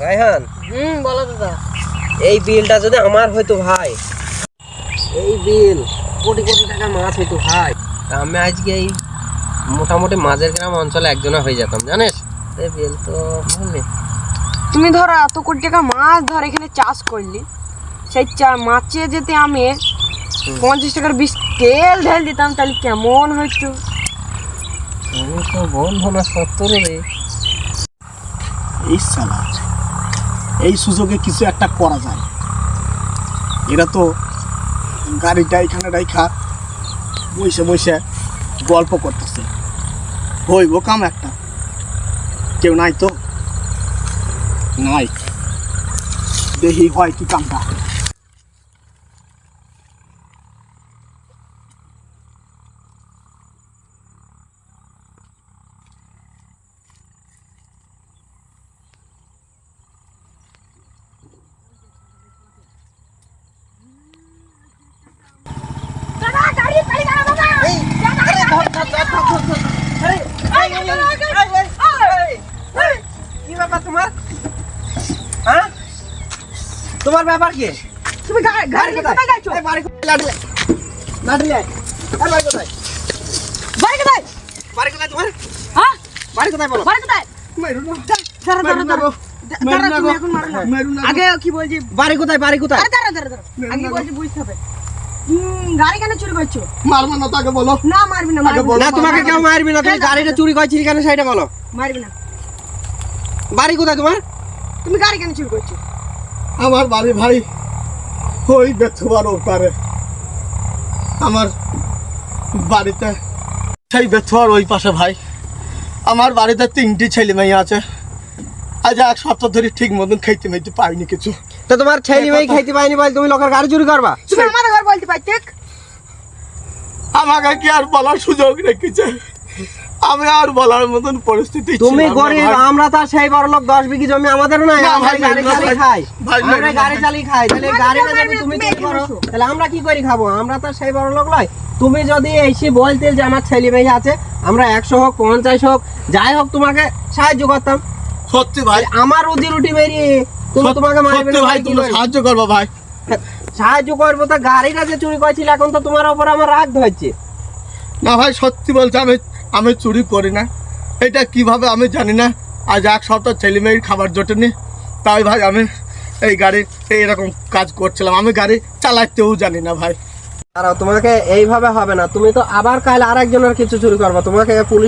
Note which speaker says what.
Speaker 1: রায়হান,
Speaker 2: বলো দাদা।
Speaker 1: এই বিলটা যদি আমার হইতো ভাই, এই বিল কোটি কোটি টাকার মাছ হইতো ভাই, তা আমি আজকে এই মোটামুটি মাঝের গ্রাম অঞ্চলে একজনা হয়ে যেতাম, জানিস? এই বিল তো বুঝলি,
Speaker 2: তুমি ধরো এত কোটি টাকা মাছ ধর এখানে চাষ করলি, সেই মাছে যেতে আমি 50 টাকার বিষ তেল ঢেল দিতাম, তাহলে কেমন হইতো?
Speaker 1: তুমি তো বন্ধু না সত্তর রে।
Speaker 3: এই সালা, এই সুযোগে কিছু একটা করা যায়। এরা তো গাড়িটা এখানে রাইখা বসে বসে গল্প করতেছে, হইব কাম একটা। কেউ নাই তো, নাই, দেখি হয় কি কামটা।
Speaker 1: তোমার ব্যাপার কি?
Speaker 2: তুমি গাড়ি কোথায় যাচ্ছো?
Speaker 1: বাড়ি লাঠি লাঠি বাড়ি কোথায়?
Speaker 2: বাড়ি কোথায়?
Speaker 1: বাড়ি কোথায় তোমার?
Speaker 2: হ্যাঁ,
Speaker 1: বাড়ি কোথায় বলো?
Speaker 2: বাড়ি কোথায়? আগে কি বলছি,
Speaker 1: বাড়ি কোথায়? বাড়ি কোথায়?
Speaker 2: আগে বলছি বুঝতে হবে। গাড়ি কেন চুরি করছো?
Speaker 3: মারবো না তাকে বলো।
Speaker 2: না মারবি না,
Speaker 1: না তোমাকে কেউ মারবি না, তুমি গাড়িটা চুরি করছিস কেন সেটা বলো।
Speaker 2: মারবি না।
Speaker 1: বাড়ি কোথায় তোমার?
Speaker 2: তুমি গাড়ি কেন চুরি করছো?
Speaker 3: আমার বাড়ি ভাই ওই বেথুয়ার ওপারে, আমার বাড়িতে সেই বেথুয়ার ওই পাশে ভাই। আমার বাড়িতে 3টি ছেলে মেয়ে আছে। আজ 1 সপ্তাহ ধরে ঠিক মতন খাইতে মাইতে পাইনি কিছু।
Speaker 1: তো তোমার ছেলে মেয়ে খাইতে পাইনি বল তুমি লোকের গাড়ি চুরি করবা?
Speaker 2: তুমি আমাদের ঘর বলতে পারতে?
Speaker 3: আমাকে কি আর বলার সুযোগ রেখেছে? আমি আর বলার মতন পরিস্থিতি
Speaker 1: তুমি গরিব, আমরা তো সেই বড় লোক, 10 বিঘি জমি আমাদেরও নাই, আমরা গাড়ি চালিয়ে খাই। আমরা গাড়ি চালিয়ে খাই, তাহলে গাড়িটা যদি তুমি চুরি করো তাহলে আমরা কি করে খাবো? আমরা তো সেই বড় লোক নয়। তুমি যদি এসে বলতে যে আমার ছেলে মেয়ে আছে, আমরা 100 হোক 50 হোক যাই হোক তোমাকে সাহায্য করতাম।
Speaker 3: সত্যি ভাই,
Speaker 1: আমার রুজি রুটি বেরিয়ে তুমি তোমাকে মারবে না
Speaker 3: ভাই, তুমি সাহায্য করবো ভাই।
Speaker 1: সাহায্য করবো তো, গাড়িটা যে চুরি করেছিল এখন তো তোমার উপর আমার রাগ ধরছে।
Speaker 3: না ভাই, সত্যি বলছি, আমি চুরি করি না। এটা কিভাবে আমি জানি না। আজ 1 সপ্তাহ ছেলে মেয়ের খাবার জোটেনি, তাই ভাই আমি এই গাড়ি এরকম কাজ করছিলাম। আমি গাড়ি চালাতেও জানি না ভাই।
Speaker 1: আর তোমাকে এইভাবে হবে না, তুমি তো আবার কাল আরেকজনের কিছু চুরি করবা, তোমাকে পুলিশ